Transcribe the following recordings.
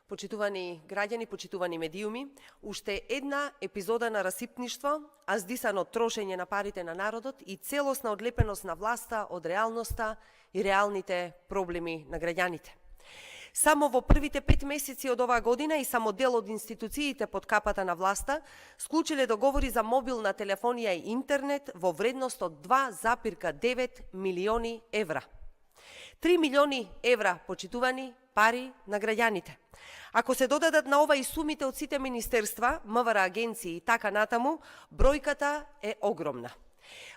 Почитувани граѓани, почитувани медиуми, уште една епизода на расипништво, а здисано трошење на парите на народот и целосна одлепеност на власта од реалноста и реалните проблеми на граѓаните. Само во првите 5 месеци од оваа година и само дел од институциите под капата на власта склучиле договори за мобилна телефонија и интернет во вредност од 2,9 милиони евра. 3 милиони евра, почитувани, пари на граѓаните. Ако се додадат на ова и сумите од сите министерства, МВР агенции и така натаму, бројката е огромна.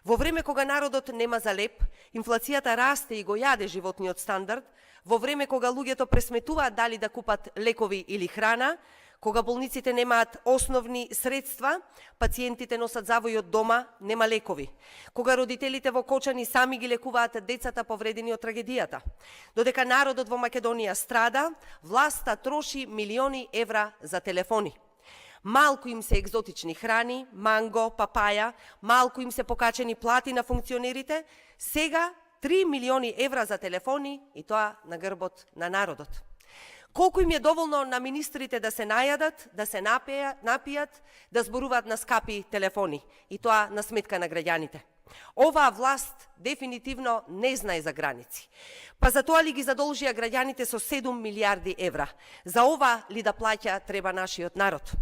Во време кога народот нема за леп, инфлацијата расте и го јаде животниот стандард, во време кога луѓето пресметуваат дали да купат лекови или храна, кога болниците немаат основни средства, пациентите носат завој од дома, нема лекови. Кога родителите во Кочани сами ги лекуваат децата повредени од трагедијата. Додека народот во Македонија страда, власта троши милиони евра за телефони. Малку им се екзотични храни, манго, папаја, малку им се покачени плати на функционерите, сега 3 милиони евра за телефони и тоа на грбот на народот. Колку им е доволно на министрите да се најадат, да се напијат, да зборуваат на скапи телефони и тоа на сметка на граѓаните. Оваа власт дефинитивно не знае за граници. Па за тоа ли ги задолжија граѓаните со 7 милиарди евра? За ова ли да плаќа треба нашиот народ?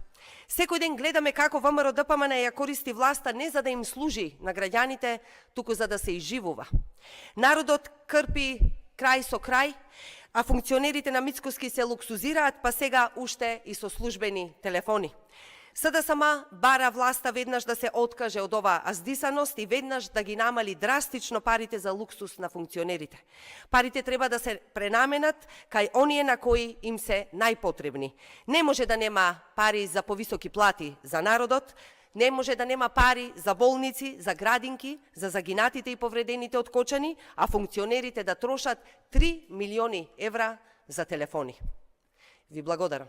Секој ден гледаме како ВМРО ДПМН ја користи власта не за да им служи на граѓаните, туку за да се изживува. Народот крпи крај со крај, а функционерите на Мицкоски се луксузираат, па сега уште и со службени телефони. СДСМ бара власта веднаш да се откаже од оваа аздисаност и веднаш да ги намали драстично парите за луксус на функционерите. Парите треба да се пренаменат кај оние на кои им се најпотребни. Не може да нема пари за повисоки плати за народот, не може да нема пари за болници, за градинки, за загинатите и повредените од Кочани, а функционерите да трошат 3 милиони евра за телефони. Ви благодарам.